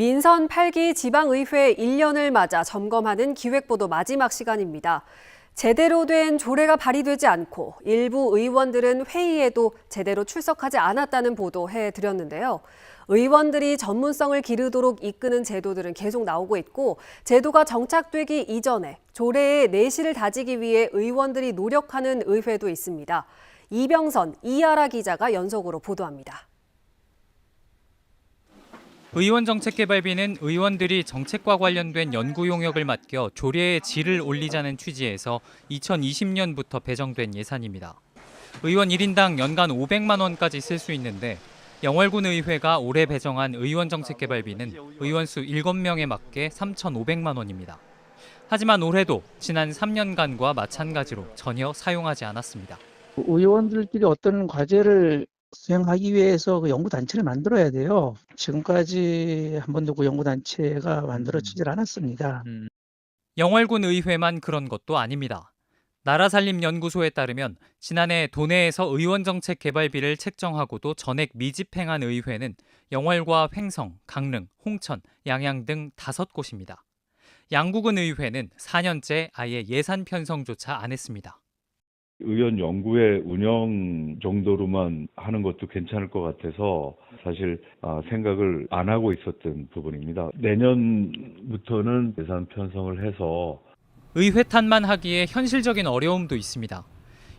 민선 8기 지방의회 1년을 맞아 점검하는 기획보도 마지막 시간입니다. 제대로 된 조례가 발의되지 않고 일부 의원들은 회의에도 제대로 출석하지 않았다는 보도 해드렸는데요. 의원들이 전문성을 기르도록 이끄는 제도들은 계속 나오고 있고 제도가 정착되기 이전에 조례의 내실을 다지기 위해 의원들이 노력하는 의회도 있습니다. 이병선, 이하라 기자가 연속으로 보도합니다. 의원정책개발비는 의원들이 정책과 관련된 연구 용역을 맡겨 조례의 질을 올리자는 취지에서 2020년부터 배정된 예산입니다. 의원 1인당 연간 500만 원까지 쓸 수 있는데 영월군 의회가 올해 배정한 의원정책개발비는 의원수 7명에 맞게 3,500만 원입니다. 하지만 올해도 지난 3년간과 마찬가지로 전혀 사용하지 않았습니다. 의원들끼리 어떤 과제를 수행하기 위해서 그 연구단체를 만들어야 돼요. 지금까지 한 번도 그 연구단체가 만들어지질 않았습니다. 영월군 의회만 그런 것도 아닙니다. 나라살림연구소에 따르면 지난해 도내에서 의원정책 개발비를 책정하고도 전액 미집행한 의회는 영월과 횡성, 강릉, 홍천, 양양 등 5곳입니다. 양구군 의회는 4년째 아예 예산 편성조차 안 했습니다. 의원 연구회 운영 정도로만 하는 것도 괜찮을 것 같아서 사실 생각을 안 하고 있었던 부분입니다. 내년부터는 예산 편성을 해서 의회 탓만 하기에 현실적인 어려움도 있습니다.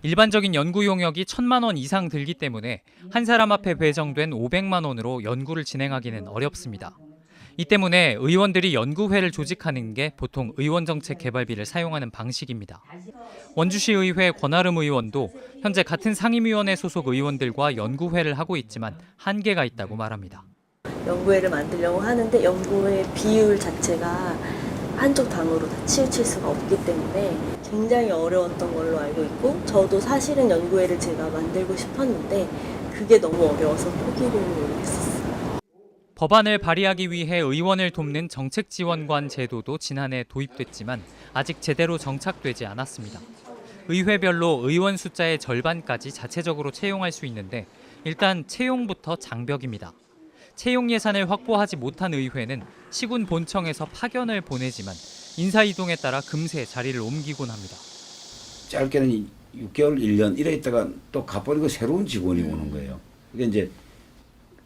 일반적인 연구 용역이 1,000만 원 이상 들기 때문에 한 사람 앞에 배정된 500만 원으로 연구를 진행하기는 어렵습니다. 이 때문에 의원들이 연구회를 조직하는 게 보통 의원정책 개발비를 사용하는 방식입니다. 원주시 의회 권아름 의원도 현재 같은 상임위원회 소속 의원들과 연구회를 하고 있지만 한계가 있다고 말합니다. 연구회를 만들려고 하는데 연구회 비율 자체가 한쪽 당으로 다 치우칠 수가 없기 때문에 굉장히 어려웠던 걸로 알고 있고 저도 사실은 연구회를 제가 만들고 싶었는데 그게 너무 어려워서 포기를 했었어요. 법안을 발의하기 위해 의원을 돕는 정책지원관 제도도 지난해 도입됐지만 아직 제대로 정착되지 않았습니다. 의회별로 의원 숫자의 절반까지 자체적으로 채용할 수 있는데 일단 채용부터 장벽입니다. 채용 예산을 확보하지 못한 의회는 시군 본청에서 파견을 보내지만 인사이동에 따라 금세 자리를 옮기곤 합니다. 짧게는 6개월, 1년 이래 있다가 또 가버리고 새로운 직원이 오는 거예요. 이게 이제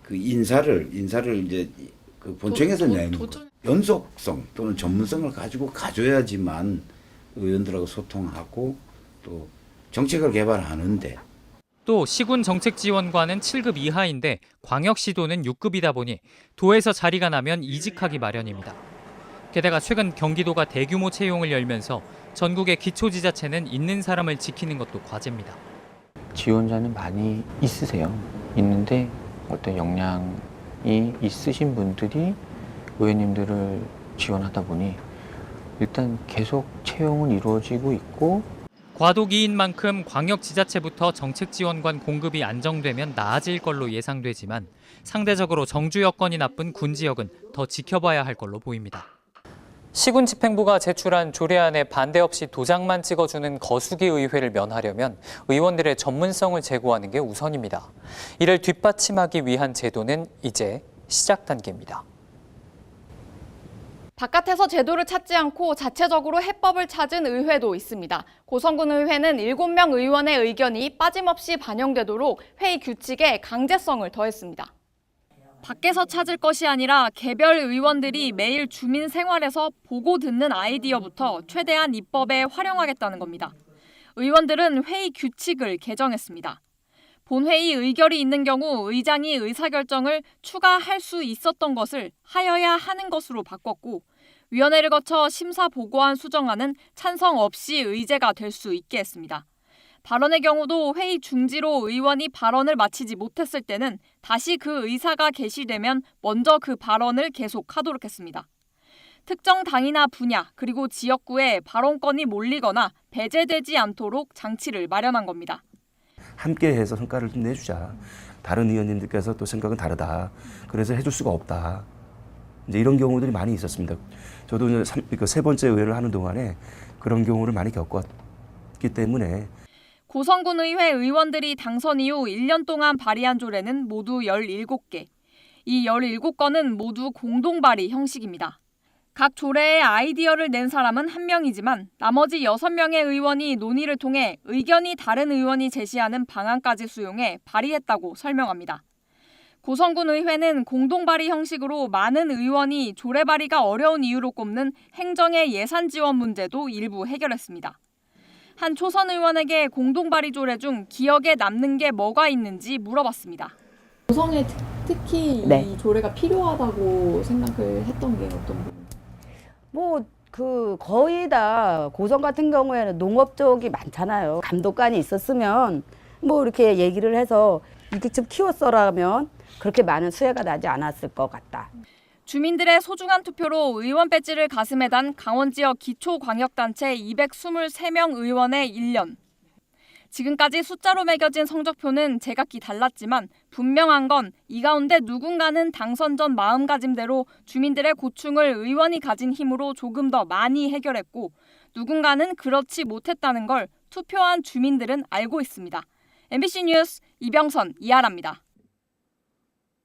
그 인사를 이제 그 본청에서 내는 연속성 또는 전문성을 가지고 가져야지만 의원들하고 소통하고 또 정책을 개발하는데 또 시군 정책지원관은 7급 이하인데 광역시도는 6급이다 보니 도에서 자리가 나면 이직하기 마련입니다. 게다가 최근 경기도가 대규모 채용을 열면서 전국의 기초지자체는 있는 사람을 지키는 것도 과제입니다. 지원자는 많이 있으세요. 있는데 어떤 역량이 있으신 분들이 의원님들을 지원하다 보니 일단 계속 채용은 이루어지고 있고 과도기인 만큼 광역지자체부터 정책지원관 공급이 안정되면 나아질 걸로 예상되지만 상대적으로 정주 여건이 나쁜 군 지역은 더 지켜봐야 할 걸로 보입니다. 시군 집행부가 제출한 조례안에 반대 없이 도장만 찍어주는 거수기 의회를 면하려면 의원들의 전문성을 제고하는 게 우선입니다. 이를 뒷받침하기 위한 제도는 이제 시작 단계입니다. 바깥에서 제도를 찾지 않고 자체적으로 해법을 찾은 의회도 있습니다. 고성군 의회는 7명 의원의 의견이 빠짐없이 반영되도록 회의 규칙에 강제성을 더했습니다. 밖에서 찾을 것이 아니라 개별 의원들이 매일 주민 생활에서 보고 듣는 아이디어부터 최대한 입법에 활용하겠다는 겁니다. 의원들은 회의 규칙을 개정했습니다. 본회의 의결이 있는 경우 의장이 의사결정을 추가할 수 있었던 것을 하여야 하는 것으로 바꿨고 위원회를 거쳐 심사 보고안 수정안은 찬성 없이 의제가 될 수 있게 했습니다. 발언의 경우도 회의 중지로 의원이 발언을 마치지 못했을 때는 다시 그 의사가 개시되면 먼저 그 발언을 계속하도록 했습니다. 특정 당이나 분야 그리고 지역구에 발언권이 몰리거나 배제되지 않도록 장치를 마련한 겁니다. 함께해서 성과를 좀 내주자. 다른 의원님들께서 또 생각은 다르다. 그래서 해줄 수가 없다. 이제 이런 경우들이 많이 있었습니다. 저도 세 번째 의회를 하는 동안에 그런 경우를 많이 겪었기 때문에 고성군 의회 의원들이 당선 이후 1년 동안 발의한 조례는 모두 17개. 이 17건은 모두 공동 발의 형식입니다. 각 조례에 아이디어를 낸 사람은 1명이지만 나머지 6명의 의원이 논의를 통해 의견이 다른 의원이 제시하는 방안까지 수용해 발의했다고 설명합니다. 고성군 의회는 공동 발의 형식으로 많은 의원이 조례 발의가 어려운 이유로 꼽는 행정의 예산 지원 문제도 일부 해결했습니다. 한 초선 의원에게 공동 발의 조례 중 기억에 남는 게 뭐가 있는지 물어봤습니다. 고성에 특히 이 조례가 필요하다고 생각을 했던 게 어떤 부분? 거의 다 고성 같은 경우에는 농업 쪽이 많잖아요. 감독관이 있었으면 이렇게 얘기를 해서 이렇게 좀 키웠어라면 그렇게 많은 수혜가 나지 않았을 것 같다. 주민들의 소중한 투표로 의원 배지를 가슴에 단 강원 지역 기초광역단체 223명 의원의 1년. 지금까지 숫자로 매겨진 성적표는 제각기 달랐지만 분명한 건 이 가운데 누군가는 당선 전 마음가짐대로 주민들의 고충을 의원이 가진 힘으로 조금 더 많이 해결했고 누군가는 그렇지 못했다는 걸 투표한 주민들은 알고 있습니다. MBC 뉴스 이병선, 이하라입니다.